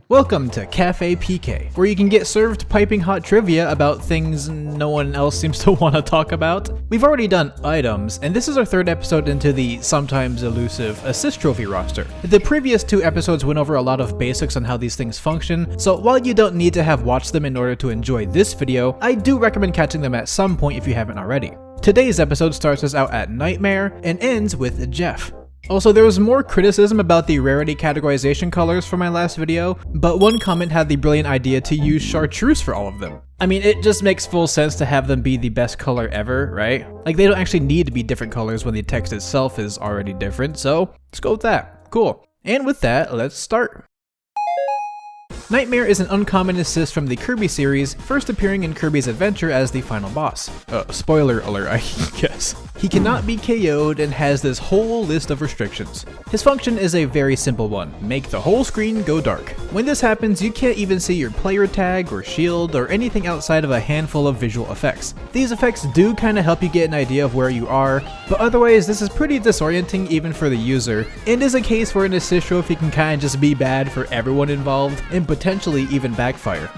Welcome to Cafe PK, where you can get served piping hot trivia about things no one else seems to want to talk about. We've already done items, and this is our third episode into the sometimes elusive assist trophy roster. The previous two episodes went over a lot of basics on how these things function, so while you don't need to have watched them in order to enjoy this video, I do recommend catching them at some point if you haven't already. Today's episode starts us out at Nightmare and ends with Jeff. Also, there was more criticism about the rarity categorization colors from my last video, but one comment had the brilliant idea to use chartreuse for all of them. I mean, it just makes full sense to have them be the best color ever, right? Like, they don't actually need to be different colors when the text itself is already different, so let's go with that. Cool. And with that, let's start. Nightmare is an uncommon assist from the Kirby series, first appearing in Kirby's Adventure as the final boss. Spoiler alert, I guess. He cannot be KO'd and has this whole list of restrictions. His function is a very simple one: make the whole screen go dark. When this happens, you can't even see your player tag or shield or anything outside of a handful of visual effects. These effects do kinda help you get an idea of where you are, but otherwise this is pretty disorienting even for the user, and is a case where an assist trophy can kinda just be bad for everyone involved, and potentially even backfire.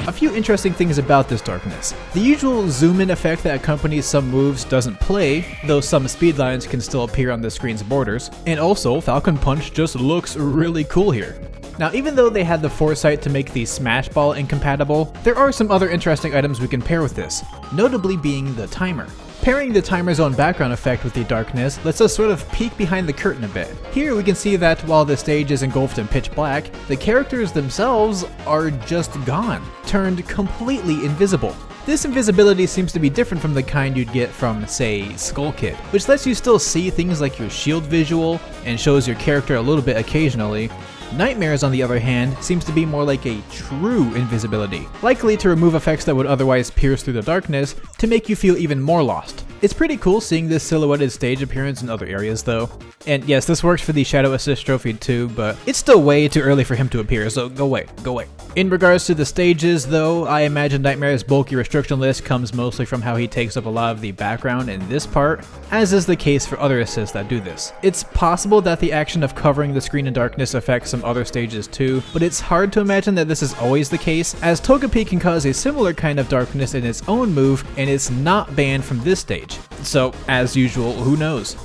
A few interesting things about this darkness. The usual zoom-in effect that accompanies some moves doesn't play, though some speed lines can still appear on the screen's borders, and also Falcon Punch just looks really cool here. Now, even though they had the foresight to make the Smash Ball incompatible, there are some other interesting items we can pair with this, notably being the timer. Pairing the timer's own background effect with the darkness lets us sort of peek behind the curtain a bit. Here we can see that while the stage is engulfed in pitch black, the characters themselves are just gone, turned completely invisible. This invisibility seems to be different from the kind you'd get from, say, Skull Kid, which lets you still see things like your shield visual and shows your character a little bit occasionally. Nightmares, on the other hand, seems to be more like a true invisibility, likely to remove effects that would otherwise pierce through the darkness to make you feel even more lost. It's pretty cool seeing this silhouetted stage appearance in other areas though. And yes, this works for the Shadow Assist trophy too, but it's still way too early for him to appear, so go away. In regards to the stages though, I imagine Nightmare's bulky restriction list comes mostly from how he takes up a lot of the background in this part, as is the case for other assists that do this. It's possible that the action of covering the screen in darkness affects some other stages too, but it's hard to imagine that this is always the case, as Togepi can cause a similar kind of darkness in its own move, and it's not banned from this stage. So, as usual, who knows?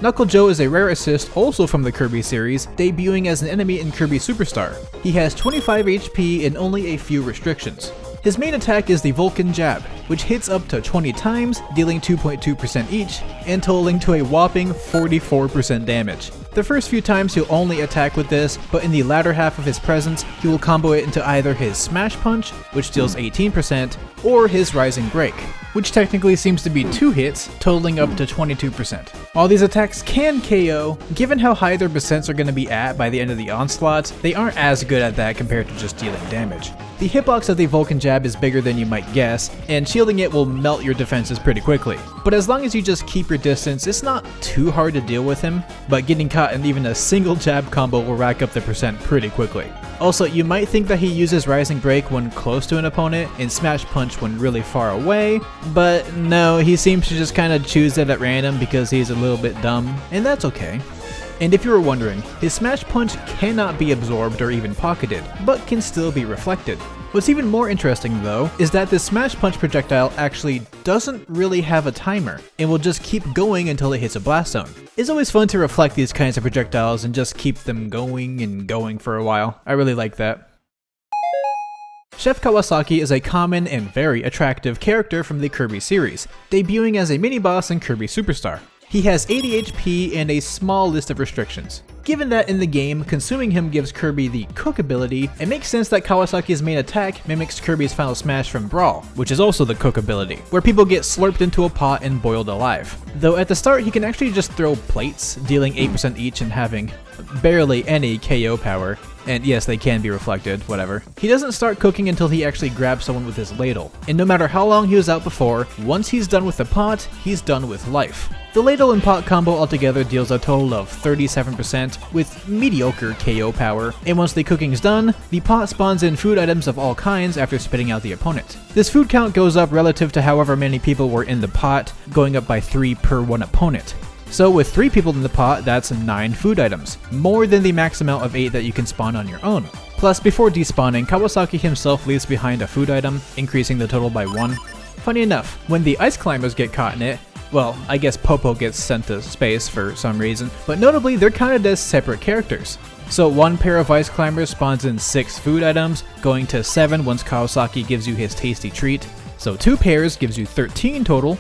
Knuckle Joe is a rare assist also from the Kirby series, debuting as an enemy in Kirby Superstar. He has 25 HP and only a few restrictions. His main attack is the Vulcan Jab, which hits up to 20 times, dealing 2.2% each, and totaling to a whopping 44% damage. The first few times he'll only attack with this, but in the latter half of his presence, he will combo it into either his Smash Punch, which deals 18%, or his Rising Break, which technically seems to be 2 hits, totaling up to 22%. While these attacks can KO, given how high their percents are going to be at by the end of the onslaught, they aren't as good at that compared to just dealing damage. The hitbox of the Vulcan Jab is bigger than you might guess, and shielding it will melt your defenses pretty quickly. But as long as you just keep your distance, it's not too hard to deal with him, but getting caught in even a single jab combo will rack up the percent pretty quickly. Also, you might think that he uses Rising Break when close to an opponent and Smash Punch when really far away, but no, he seems to just kinda choose it at random because he's a little bit dumb, and that's okay. And if you were wondering, his Smash Punch cannot be absorbed or even pocketed, but can still be reflected. What's even more interesting though, is that this Smash Punch projectile actually doesn't really have a timer, and will just keep going until it hits a blast zone. It's always fun to reflect these kinds of projectiles and just keep them going and going for a while. I really like that. Chef Kawasaki is a common and very attractive character from the Kirby series, debuting as a mini-boss in Kirby Superstar. He has 80 HP and a small list of restrictions. Given that in the game, consuming him gives Kirby the Cook ability, it makes sense that Kawasaki's main attack mimics Kirby's Final Smash from Brawl, which is also the Cook ability, where people get slurped into a pot and boiled alive. Though at the start he can actually just throw plates, dealing 8% each and having barely any KO power. And yes, they can be reflected, whatever. He doesn't start cooking until he actually grabs someone with his ladle. And no matter how long he was out before, once he's done with the pot, he's done with life. The ladle and pot combo altogether deals a total of 37% with mediocre KO power, and once the cooking's done, the pot spawns in food items of all kinds after spitting out the opponent. This food count goes up relative to however many people were in the pot, going up by 3 per one opponent. So with 3 people in the pot, that's 9 food items, more than the max amount of 8 that you can spawn on your own. Plus, before despawning, Kawasaki himself leaves behind a food item, increasing the total by 1. Funny enough, when the ice climbers get caught in it, well, I guess Popo gets sent to space for some reason, but notably they're counted as separate characters. So 1 pair of ice climbers spawns in 6 food items, going to 7 once Kawasaki gives you his tasty treat. So 2 pairs gives you 13 total,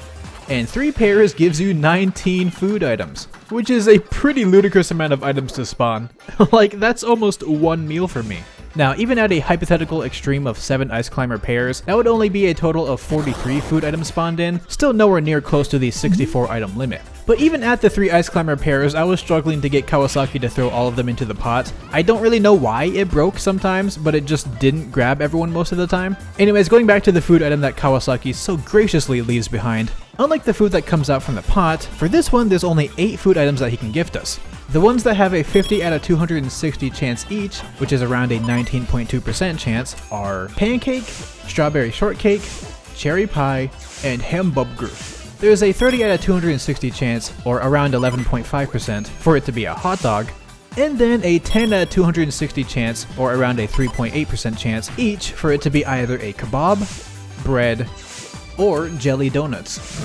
and 3 pairs gives you 19 food items, which is a pretty ludicrous amount of items to spawn. Like, that's almost 1 meal for me. Now, even at a hypothetical extreme of 7 ice climber pairs, that would only be a total of 43 food items spawned in, still nowhere near close to the 64 item limit. But even at the 3 ice climber pairs, I was struggling to get Kawasaki to throw all of them into the pot. I don't really know why it broke sometimes, but it just didn't grab everyone most of the time. Anyways, going back to the food item that Kawasaki so graciously leaves behind. Unlike the food that comes out from the pot, for this one there's only 8 food items that he can gift us. The ones that have a 50 out of 260 chance each, which is around a 19.2% chance, are pancake, strawberry shortcake, cherry pie, and hamburger. There's a 30 out of 260 chance, or around 11.5%, for it to be a hot dog, and then a 10 out of 260 chance, or around a 3.8% chance each, for it to be either a kebab, bread, or jelly donuts.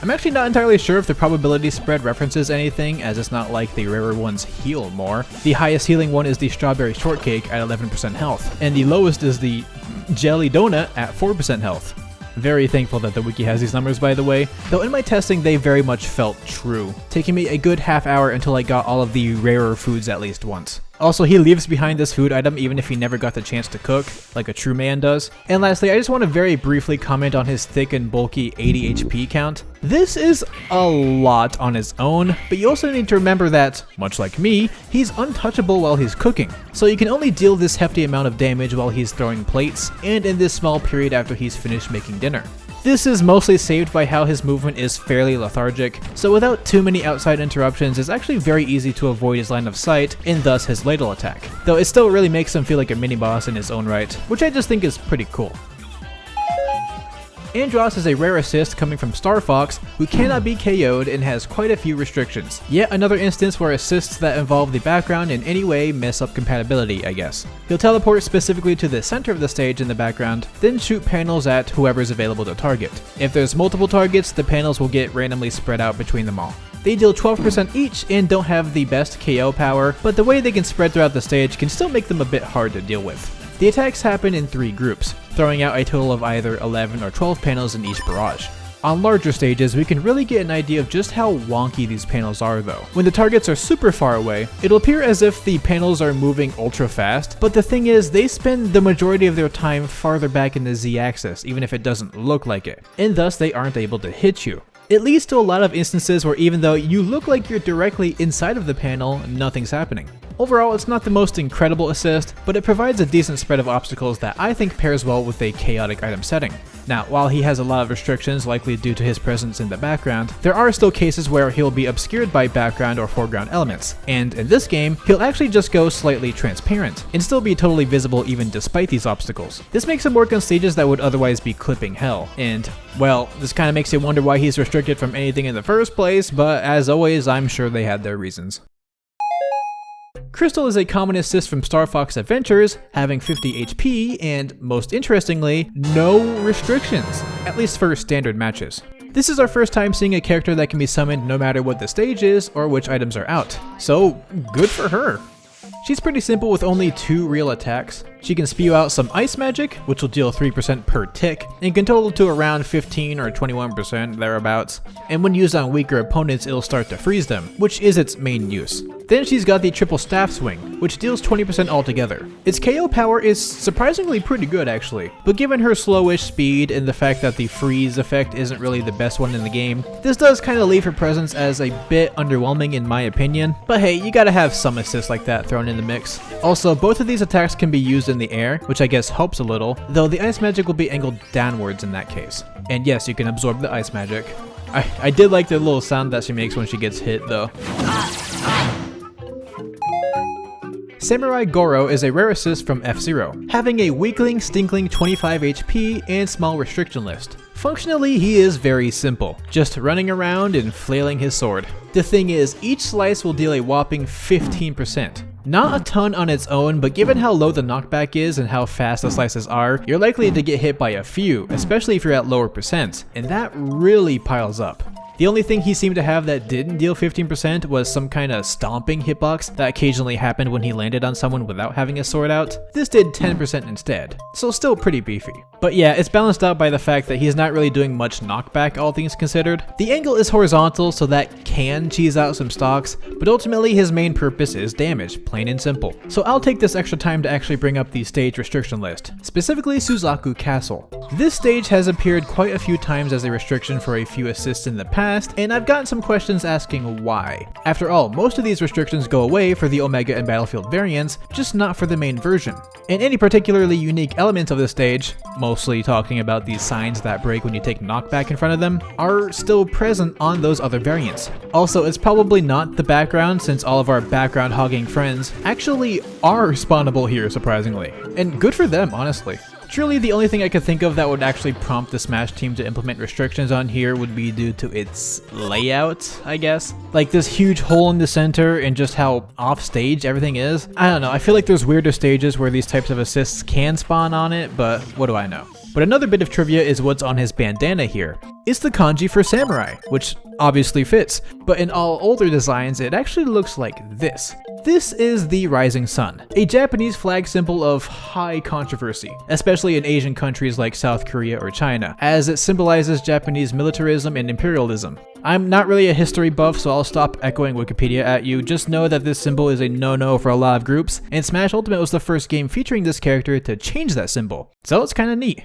I'm actually not entirely sure if the probability spread references anything, as it's not like the rarer ones heal more. The highest healing one is the strawberry shortcake at 11% health, and the lowest is the jelly donut at 4% health. Very thankful that the wiki has these numbers, by the way, though in my testing they very much felt true, taking me a good half hour until I got all of the rarer foods at least once. Also, he leaves behind this food item even if he never got the chance to cook, like a true man does. And lastly, I just want to very briefly comment on his thick and bulky 80 HP count. This is a lot on his own, but you also need to remember that, much like me, he's untouchable while he's cooking. So you can only deal this hefty amount of damage while he's throwing plates, and in this small period after he's finished making dinner. This is mostly saved by how his movement is fairly lethargic, so without too many outside interruptions, it's actually very easy to avoid his line of sight, and thus his ladle attack. Though it still really makes him feel like a mini-boss in his own right, which I just think is pretty cool. Andross is a rare assist coming from Star Fox, who cannot be KO'd and has quite a few restrictions. Yet another instance where assists that involve the background in any way mess up compatibility, I guess. He'll teleport specifically to the center of the stage in the background, then shoot panels at whoever's available to target. If there's multiple targets, the panels will get randomly spread out between them all. They deal 12% each and don't have the best KO power, but the way they can spread throughout the stage can still make them a bit hard to deal with. The attacks happen in 3 groups, throwing out a total of either 11 or 12 panels in each barrage. On larger stages, we can really get an idea of just how wonky these panels are though. When the targets are super far away, it'll appear as if the panels are moving ultra fast, but the thing is, they spend the majority of their time farther back in the Z-axis, even if it doesn't look like it, and thus they aren't able to hit you. It leads to a lot of instances where even though you look like you're directly inside of the panel, nothing's happening. Overall, it's not the most incredible assist, but it provides a decent spread of obstacles that I think pairs well with a chaotic item setting. Now, while he has a lot of restrictions likely due to his presence in the background, there are still cases where he'll be obscured by background or foreground elements, and in this game, he'll actually just go slightly transparent, and still be totally visible even despite these obstacles. This makes him work on stages that would otherwise be clipping hell, and, well, this kinda makes you wonder why he's restricted from anything in the first place, but as always, I'm sure they had their reasons. Krystal is a common assist from Star Fox Adventures, having 50 HP and, most interestingly, no restrictions, at least for standard matches. This is our first time seeing a character that can be summoned no matter what the stage is or which items are out, so good for her. She's pretty simple with only 2 real attacks. She can spew out some ice magic, which will deal 3% per tick, and can total to around 15 or 21% thereabouts. And when used on weaker opponents, it'll start to freeze them, which is its main use. Then she's got the triple staff swing, which deals 20% altogether. Its KO power is surprisingly pretty good actually, but given her slowish speed and the fact that the freeze effect isn't really the best one in the game, this does kinda leave her presence as a bit underwhelming in my opinion, but hey, you gotta have some assists like that thrown in the mix. Also, both of these attacks can be used in the air, which I guess helps a little, though the ice magic will be angled downwards in that case. And yes, you can absorb the ice magic. I did like the little sound that she makes when she gets hit though. Samurai Goroh is a rare assist from F-Zero, having a weakling, stinkling 25 HP and small restriction list. Functionally, he is very simple, just running around and flailing his sword. The thing is, each slice will deal a whopping 15%. Not a ton on its own, but given how low the knockback is and how fast the slices are, you're likely to get hit by a few, especially if you're at lower percents, and that really piles up. The only thing he seemed to have that didn't deal 15% was some kind of stomping hitbox that occasionally happened when he landed on someone without having a sword out. This did 10% instead, so still pretty beefy. But yeah, it's balanced out by the fact that he's not really doing much knockback, all things considered. The angle is horizontal, so that can cheese out some stocks, but ultimately his main purpose is damage, plain and simple. So I'll take this extra time to actually bring up the stage restriction list, specifically Suzaku Castle. This stage has appeared quite a few times as a restriction for a few assists in the past, and I've gotten some questions asking why. After all, most of these restrictions go away for the Omega and Battlefield variants, just not for the main version. And any particularly unique elements of this stage, mostly talking about these signs that break when you take knockback in front of them, are still present on those other variants. Also, it's probably not the background, since all of our background hogging friends actually are spawnable here, surprisingly. And good for them, honestly. Truly, the only thing I could think of that would actually prompt the Smash team to implement restrictions on here would be due to its layout, I guess. Like this huge hole in the center and just how off-stage everything is. I don't know, I feel like there's weirder stages where these types of assists can spawn on it, but what do I know? But another bit of trivia is what's on his bandana here. It's the kanji for samurai, which obviously fits, but in all older designs it actually looks like this. This is the rising sun, a Japanese flag symbol of high controversy, especially in Asian countries like South Korea or China, as it symbolizes Japanese militarism and imperialism. I'm not really a history buff, so I'll stop echoing Wikipedia at you. Just know that this symbol is a no-no for a lot of groups, and Smash Ultimate was the first game featuring this character to change that symbol, so it's kinda neat.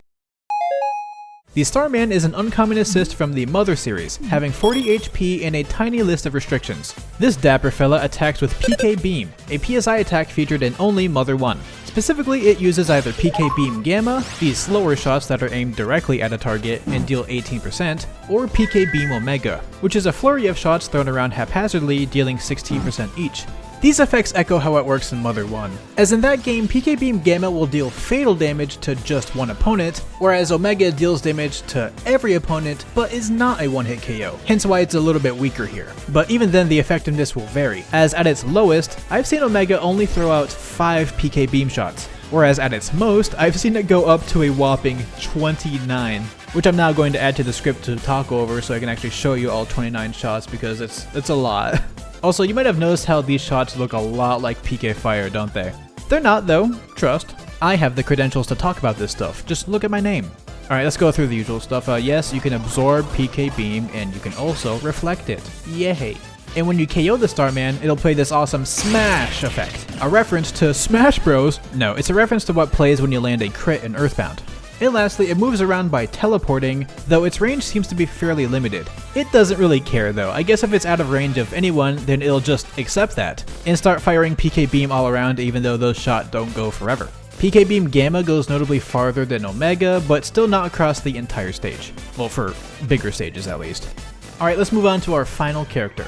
The Starman is an uncommon assist from the Mother series, having 40 HP and a tiny list of restrictions. This dapper fella attacks with PK Beam, a PSI attack featured in only Mother 1. Specifically, it uses either PK Beam Gamma, these slower shots that are aimed directly at a target and deal 18%, or PK Beam Omega, which is a flurry of shots thrown around haphazardly, dealing 16% each. These effects echo how it works in Mother 1, as in that game PK Beam Gamma will deal fatal damage to just one opponent, whereas Omega deals damage to every opponent but is not a one-hit KO, hence why it's a little bit weaker here. But even then the effectiveness will vary, as at its lowest, I've seen Omega only throw out 5 PK Beam shots, whereas at its most, I've seen it go up to a whopping 29. Which I'm now going to add to the script to talk over so I can actually show you all 29 shots because it's a lot. Also, you might have noticed how these shots look a lot like PK Fire, don't they? They're not though, trust. I have the credentials to talk about this stuff, just look at my name. Alright, let's go through the usual stuff. Yes, you can absorb PK Beam and you can also reflect it. Yay. And when you KO the Starman, it'll play this awesome smash effect. A reference to Smash Bros. No, it's a reference to what plays when you land a crit in Earthbound. And lastly, it moves around by teleporting, though its range seems to be fairly limited. It doesn't really care though. I guess if it's out of range of anyone, then it'll just accept that, and start firing PK Beam all around even though those shots don't go forever. PK Beam Gamma goes notably farther than Omega, but still not across the entire stage. Well, for bigger stages at least. Alright, let's move on to our final character.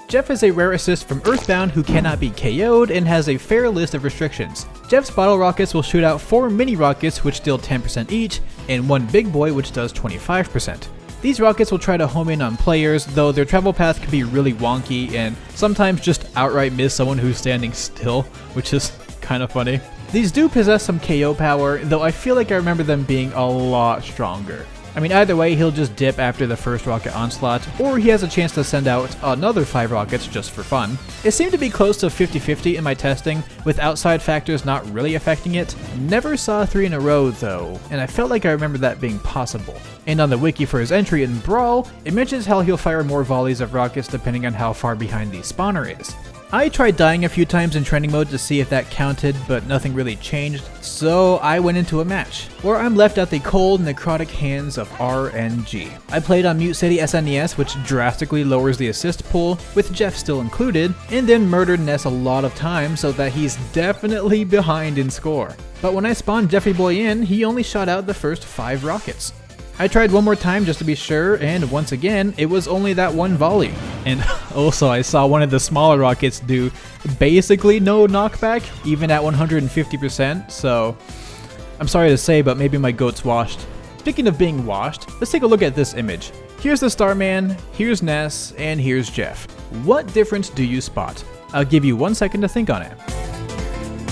Jeff is a rare assist from Earthbound who cannot be KO'd and has a fair list of restrictions. Jeff's bottle rockets will shoot out 4 mini rockets which deal 10% each, and 1 big boy which does 25%. These rockets will try to home in on players, though their travel path can be really wonky and sometimes just outright miss someone who's standing still, which is kind of funny. These do possess some KO power, though I feel like I remember them being a lot stronger. I mean, either way, he'll just dip after the first rocket onslaught, or he has a chance to send out another 5 rockets just for fun. It seemed to be close to 50-50 in my testing, with outside factors not really affecting it. Never saw 3 in a row though, and I felt like I remember that being possible. And on the wiki for his entry in Brawl, it mentions how he'll fire more volleys of rockets depending on how far behind the spawner is. I tried dying a few times in training mode to see if that counted, but nothing really changed, so I went into a match, where I'm left at the cold, necrotic hands of RNG. I played on Mute City SNES, which drastically lowers the assist pool, with Jeff still included, and then murdered Ness a lot of times so that he's definitely behind in score. But when I spawned Jeffrey Boy in, he only shot out the first 5 rockets. I tried one more time just to be sure, and once again, it was only that one volley. And also I saw one of the smaller rockets do basically no knockback, even at 150%, so I'm sorry to say, but maybe my goat's washed. Speaking of being washed, let's take a look at this image. Here's the Starman, here's Ness, and here's Jeff. What difference do you spot? I'll give you 1 second to think on it.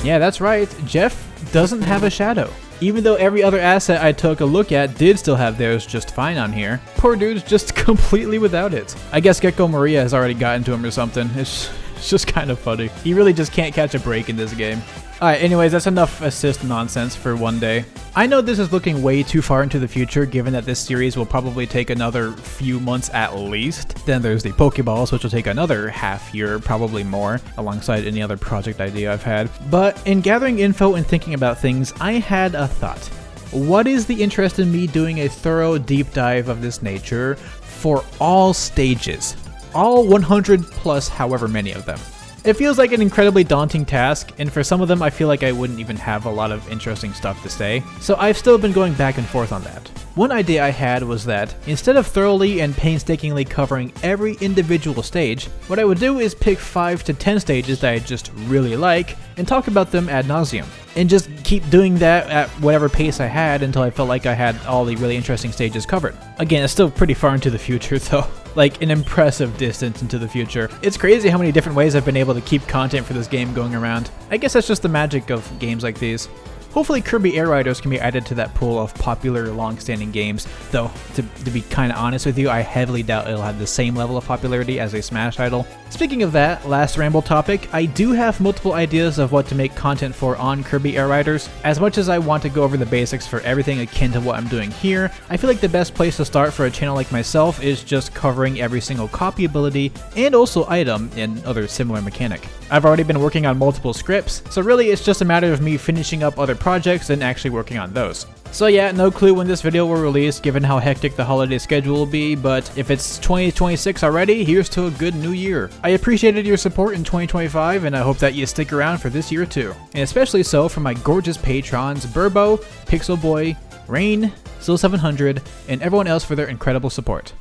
Yeah, that's right, Jeff doesn't have a shadow. Even though every other asset I took a look at did still have theirs just fine on here, poor dude's just completely without it. I guess Gecko Maria has already gotten to him or something. It's just kind of funny. He really just can't catch a break in this game. Alright, anyways, that's enough assist nonsense for one day. I know this is looking way too far into the future, given that this series will probably take another few months at least. Then there's the Pokeballs, which will take another half year, probably more, alongside any other project idea I've had. But in gathering info and thinking about things, I had a thought. What is the interest in me doing a thorough deep dive of this nature for all stages? All 100 plus however many of them. It feels like an incredibly daunting task, and for some of them I feel like I wouldn't even have a lot of interesting stuff to say, so I've still been going back and forth on that. One idea I had was that, instead of thoroughly and painstakingly covering every individual stage, what I would do is pick 5 to 10 stages that I just really like, and talk about them ad nauseum. And just keep doing that at whatever pace I had until I felt like I had all the really interesting stages covered. Again, it's still pretty far into the future though. Like an impressive distance into the future. It's crazy how many different ways I've been able to keep content for this game going around. I guess that's just the magic of games like these. Hopefully Kirby Air Riders can be added to that pool of popular long-standing games, though to be kinda honest with you, I heavily doubt it'll have the same level of popularity as a Smash title. Speaking of that, last ramble topic, I do have multiple ideas of what to make content for on Kirby Air Riders. As much as I want to go over the basics for everything akin to what I'm doing here, I feel like the best place to start for a channel like myself is just covering every single copy ability and also item and other similar mechanic. I've already been working on multiple scripts, so really it's just a matter of me finishing up other projects and actually working on those. So yeah, no clue when this video will release given how hectic the holiday schedule will be, but if it's 2026 already, here's to a good new year. I appreciated your support in 2025 and I hope that you stick around for this year too. And especially so for my gorgeous patrons Burbo, Pixelboy, Raighne, Still700, and everyone else for their incredible support.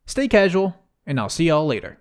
Stay casual, and I'll see y'all later.